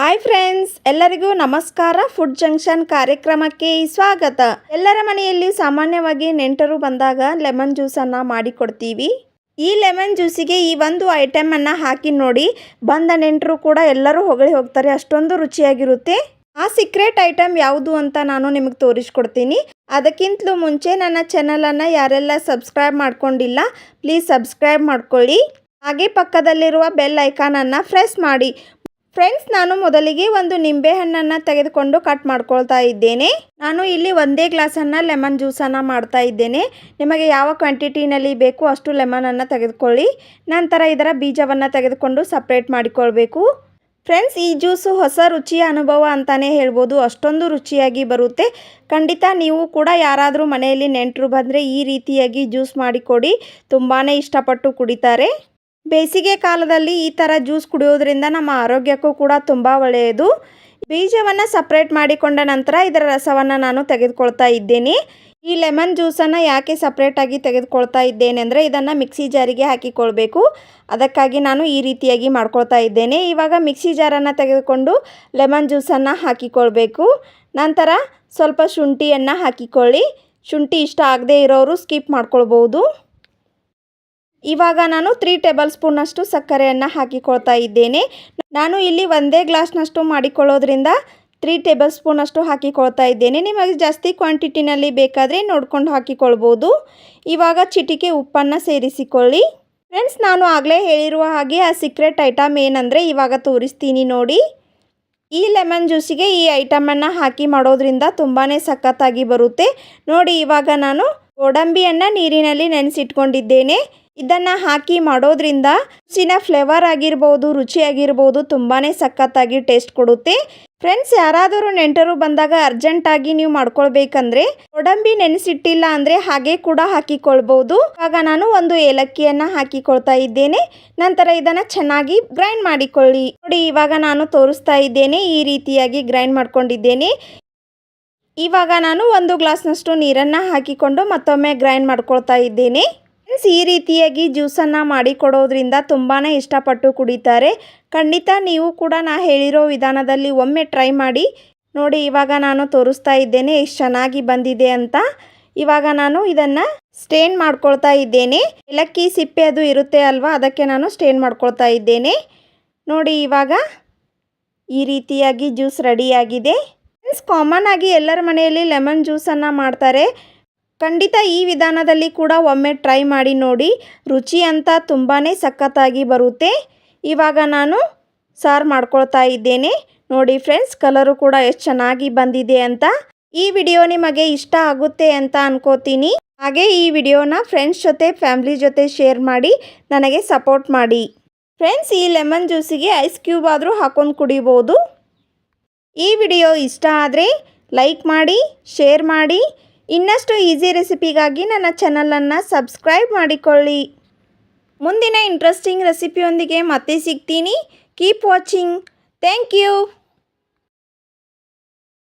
Hi friends, ಎಲ್ಲರಿಗೂ ನಮಸ್ಕಾರ. Food junction ಕಾರ್ಯಕ್ರಮಕ್ಕೆ ಸ್ವಾಗತ. ಎಲ್ಲರ ಮನೆಯಲ್ಲಿ ಸಾಮಾನ್ಯವಾಗಿ ನೆಂಟರು ಬಂದಾಗ ಲೆಮನ್ ಜ್ಯೂಸನ್ನು ಮಾಡಿಕೊಡ್ತೀವಿ. ಈ ಲೆಮನ್ ಜ್ಯೂಸಿಗೆ ಈ ಒಂದು ಐಟಮನ್ನು ಹಾಕಿ ನೋಡಿ, ಬಂದ ನೆಂಟರು ಕೂಡ ಎಲ್ಲರೂ ಹೊಗಳಿ ಹೋಗ್ತಾರೆ, ಅಷ್ಟೊಂದು ರುಚಿಯಾಗಿರುತ್ತೆ. ಆ ಸೀಕ್ರೆಟ್ ಐಟಮ್ ಯಾವುದು ಅಂತ ನಾನು ನಿಮಗೆ ತೋರಿಸ್ಕೊಡ್ತೀನಿ. ಅದಕ್ಕಿಂತಲೂ ಮುಂಚೆ ನನ್ನ ಚಾನಲನ್ನು ಯಾರೆಲ್ಲ ಸಬ್ಸ್ಕ್ರೈಬ್ ಮಾಡ್ಕೊಂಡಿಲ್ಲ, ಪ್ಲೀಸ್ ಸಬ್ಸ್ಕ್ರೈಬ್ ಮಾಡ್ಕೊಳ್ಳಿ. ಹಾಗೆ ಪಕ್ಕದಲ್ಲಿರುವ ಬೆಲ್ ಐಕಾನನ್ನು ಪ್ರೆಸ್ ಮಾಡಿ. ಫ್ರೆಂಡ್ಸ್, ನಾನು ಮೊದಲಿಗೆ ಒಂದು ನಿಂಬೆಹಣ್ಣನ್ನು ತೆಗೆದುಕೊಂಡು ಕಟ್ ಮಾಡ್ಕೊಳ್ತಾ ಇದ್ದೇನೆ. ನಾನು ಇಲ್ಲಿ ಒಂದೇ ಗ್ಲಾಸನ್ನು ಲೆಮನ್ ಜ್ಯೂಸನ್ನು ಮಾಡ್ತಾ ಇದ್ದೇನೆ. ನಿಮಗೆ ಯಾವ ಕ್ವಾಂಟಿಟಿನಲ್ಲಿ ಬೇಕು ಅಷ್ಟು ಲೆಮನನ್ನು ತೆಗೆದುಕೊಳ್ಳಿ. ನಂತರ ಇದರ ಬೀಜವನ್ನು ತೆಗೆದುಕೊಂಡು ಸಪ್ರೇಟ್ ಮಾಡಿಕೊಳ್ಬೇಕು. ಫ್ರೆಂಡ್ಸ್, ಈ ಜ್ಯೂಸು ಹೊಸ ರುಚಿಯ ಅನುಭವ ಅಂತಲೇ ಹೇಳ್ಬೋದು. ಅಷ್ಟೊಂದು ರುಚಿಯಾಗಿ ಬರುತ್ತೆ. ಖಂಡಿತ ನೀವು ಕೂಡ ಯಾರಾದರೂ ಮನೆಯಲ್ಲಿ ನೆಂಟರು ಬಂದರೆ ಈ ರೀತಿಯಾಗಿ ಜ್ಯೂಸ್ ಮಾಡಿಕೊಡಿ, ತುಂಬಾ ಇಷ್ಟಪಟ್ಟು ಕುಡಿತಾರೆ. ಬೇಸಿಗೆ ಕಾಲದಲ್ಲಿ ಈ ಥರ ಜ್ಯೂಸ್ ಕುಡಿಯೋದ್ರಿಂದ ನಮ್ಮ ಆರೋಗ್ಯಕ್ಕೂ ಕೂಡ ತುಂಬ ಒಳ್ಳೆಯದು. ಬೀಜವನ್ನು ಸಪ್ರೇಟ್ ಮಾಡಿಕೊಂಡ ನಂತರ ಇದರ ರಸವನ್ನು ನಾನು ತೆಗೆದುಕೊಳ್ತಾ ಇದ್ದೇನೆ. ಈ ಲೆಮನ್ ಜ್ಯೂಸನ್ನು ಯಾಕೆ ಸಪ್ರೇಟಾಗಿ ತೆಗೆದುಕೊಳ್ತಾ ಇದ್ದೇನೆ ಅಂದರೆ, ಇದನ್ನು ಮಿಕ್ಸಿ ಜಾರಿಗೆ ಹಾಕಿಕೊಳ್ಬೇಕು. ಅದಕ್ಕಾಗಿ ನಾನು ಈ ರೀತಿಯಾಗಿ ಮಾಡ್ಕೊಳ್ತಾ ಇದ್ದೇನೆ. ಇವಾಗ ಮಿಕ್ಸಿ ಜಾರನ್ನು ತೆಗೆದುಕೊಂಡು ಲೆಮನ್ ಜ್ಯೂಸನ್ನು ಹಾಕಿಕೊಳ್ಬೇಕು. ನಂತರ ಸ್ವಲ್ಪ ಶುಂಠಿಯನ್ನು ಹಾಕಿಕೊಳ್ಳಿ. ಶುಂಠಿ ಇಷ್ಟ ಆಗದೇ ಇರೋರು ಸ್ಕಿಪ್ ಮಾಡ್ಕೊಳ್ಬೋದು. ಇವಾಗ ನಾನು 3 ಟೇಬಲ್ ಸ್ಪೂನಷ್ಟು ಸಕ್ಕರೆಯನ್ನು ಹಾಕಿಕೊಳ್ತಾ ಇದ್ದೇನೆ. ನಾನು ಇಲ್ಲಿ ಒಂದೇ ಗ್ಲಾಸ್ನಷ್ಟು ಮಾಡಿಕೊಳ್ಳೋದ್ರಿಂದ 3 ಟೇಬಲ್ ಸ್ಪೂನಷ್ಟು ಹಾಕಿಕೊಳ್ತಾ ಇದ್ದೇನೆ. ನಿಮಗೆ ಜಾಸ್ತಿ ಕ್ವಾಂಟಿಟಿನಲ್ಲಿ ಬೇಕಾದರೆ ನೋಡ್ಕೊಂಡು ಹಾಕಿಕೊಳ್ಬೋದು. ಇವಾಗ ಚಿಟಿಕೆ ಉಪ್ಪನ್ನು ಸೇರಿಸಿಕೊಳ್ಳಿ. ಫ್ರೆಂಡ್ಸ್, ನಾನು ಆಗಲೇ ಹೇಳಿರುವ ಹಾಗೆ ಆ ಸೀಕ್ರೆಟ್ ಐಟಮ್ ಏನಂದರೆ ಇವಾಗ ತೋರಿಸ್ತೀನಿ ನೋಡಿ. ಈ ಲೆಮನ್ ಜ್ಯೂಸಿಗೆ ಈ ಐಟಮನ್ನು ಹಾಕಿ ಮಾಡೋದ್ರಿಂದ ತುಂಬಾ ಸಖತ್ತಾಗಿ ಬರುತ್ತೆ ನೋಡಿ. ಇವಾಗ ನಾನು ಗೋಡಂಬಿಯನ್ನು ನೀರಿನಲ್ಲಿ ನೆನೆಸಿಟ್ಕೊಂಡಿದ್ದೇನೆ. ಇದನ್ನು ಹಾಕಿ ಮಾಡೋದ್ರಿಂದ ಜ್ಯೂಸಿನ ಫ್ಲೇವರ್ ಆಗಿರ್ಬೋದು, ರುಚಿಯಾಗಿರ್ಬೋದು, ತುಂಬಾ ಸಖತ್ತಾಗಿ ಟೇಸ್ಟ್ ಕೊಡುತ್ತೆ. ಫ್ರೆಂಡ್ಸ್, ಯಾರಾದರೂ ನೆಂಟರು ಬಂದಾಗ ಅರ್ಜೆಂಟಾಗಿ ನೀವು ಮಾಡ್ಕೊಳ್ಬೇಕಂದ್ರೆ ಗೋಡಂಬಿ ನೆನೆಸಿಟ್ಟಿಲ್ಲ ಅಂದರೆ ಹಾಗೆ ಕೂಡ ಹಾಕಿಕೊಳ್ಬೋದು. ಇವಾಗ ನಾನು ಒಂದು ಏಲಕ್ಕಿಯನ್ನು ಹಾಕಿಕೊಳ್ತಾ ಇದ್ದೇನೆ. ನಂತರ ಇದನ್ನು ಚೆನ್ನಾಗಿ ಗ್ರೈಂಡ್ ಮಾಡಿಕೊಳ್ಳಿ ನೋಡಿ. ಇವಾಗ ನಾನು ತೋರಿಸ್ತಾ ಇದ್ದೇನೆ, ಈ ರೀತಿಯಾಗಿ ಗ್ರೈಂಡ್ ಮಾಡ್ಕೊಂಡಿದ್ದೇನೆ. ಇವಾಗ ನಾನು 1 ಗ್ಲಾಸ್ನಷ್ಟು ನೀರನ್ನು ಹಾಕಿಕೊಂಡು ಮತ್ತೊಮ್ಮೆ ಗ್ರೈಂಡ್ ಮಾಡ್ಕೊಳ್ತಾ ಇದ್ದೇನೆ. ಫ್ರೆಂಡ್ಸ್, ಈ ರೀತಿಯಾಗಿ ಜ್ಯೂಸನ್ನು ಮಾಡಿಕೊಡೋದ್ರಿಂದ ತುಂಬಾ ಇಷ್ಟಪಟ್ಟು ಕುಡಿತಾರೆ. ಖಂಡಿತ ನೀವು ಕೂಡ ನಾ ಹೇಳಿರೋ ವಿಧಾನದಲ್ಲಿ ಒಮ್ಮೆ ಟ್ರೈ ಮಾಡಿ ನೋಡಿ. ಇವಾಗ ನಾನು ತೋರಿಸ್ತಾ ಇದ್ದೇನೆ ಎಷ್ಟು ಚೆನ್ನಾಗಿ ಬಂದಿದೆ ಅಂತ. ಇವಾಗ ನಾನು ಇದನ್ನು ಸ್ಟೇನ್ ಮಾಡ್ಕೊಳ್ತಾ ಇದ್ದೇನೆ. ಏಲಕ್ಕಿ ಸಿಪ್ಪೆ ಅದು ಇರುತ್ತೆ ಅಲ್ವಾ, ಅದಕ್ಕೆ ನಾನು ಸ್ಟೇನ್ ಮಾಡ್ಕೊಳ್ತಾ ಇದ್ದೇನೆ ನೋಡಿ. ಇವಾಗ ಈ ರೀತಿಯಾಗಿ ಜ್ಯೂಸ್ ರೆಡಿಯಾಗಿದೆ. ಫ್ರೆಂಡ್ಸ್, ಕಾಮನ್ ಆಗಿ ಎಲ್ಲರ ಮನೆಯಲ್ಲಿ ಲೆಮನ್ ಜ್ಯೂಸನ್ನು ಮಾಡ್ತಾರೆ. ಖಂಡಿತ ಈ ವಿಧಾನದಲ್ಲಿ ಕೂಡ ಒಮ್ಮೆ ಟ್ರೈ ಮಾಡಿ ನೋಡಿ. ರುಚಿ ಅಂತ ತುಂಬಾ ಸಖತ್ತಾಗಿ ಬರುತ್ತೆ. ಇವಾಗ ನಾನು ಸಾರು ಮಾಡ್ಕೊಳ್ತಾ ಇದ್ದೇನೆ ನೋಡಿ. ಫ್ರೆಂಡ್ಸ್, ಕಲರು ಕೂಡ ಎಷ್ಟು ಚೆನ್ನಾಗಿ ಬಂದಿದೆ ಅಂತ. ಈ ವಿಡಿಯೋ ನಿಮಗೆ ಇಷ್ಟ ಆಗುತ್ತೆ ಅಂತ ಅನ್ಕೋತೀನಿ. ಹಾಗೆ ಈ ವಿಡಿಯೋನ ಫ್ರೆಂಡ್ಸ್ ಜೊತೆ, ಫ್ಯಾಮಿಲಿ ಜೊತೆ ಶೇರ್ ಮಾಡಿ ನನಗೆ ಸಪೋರ್ಟ್ ಮಾಡಿ. ಫ್ರೆಂಡ್ಸ್, ಈ ಲೆಮನ್ ಜ್ಯೂಸಿಗೆ ಐಸ್ ಕ್ಯೂಬ್ ಆದರೂ ಹಾಕೊಂಡು ಕುಡಿಬೋದು. ಈ ವಿಡಿಯೋ ಇಷ್ಟ ಆದರೆ ಲೈಕ್ ಮಾಡಿ, ಶೇರ್ ಮಾಡಿ. ಇನ್ನಷ್ಟು ಈಸಿ ರೆಸಿಪಿಗಾಗಿ ನನ್ನ ಚಾನಲನ್ನು ಸಬ್ಸ್ಕ್ರೈಬ್ ಮಾಡಿಕೊಳ್ಳಿ. ಮುಂದಿನ ಇಂಟ್ರೆಸ್ಟಿಂಗ್ ರೆಸಿಪಿಯೊಂದಿಗೆ ಮತ್ತೆ ಸಿಗ್ತೀನಿ. Keep watching. Thank you.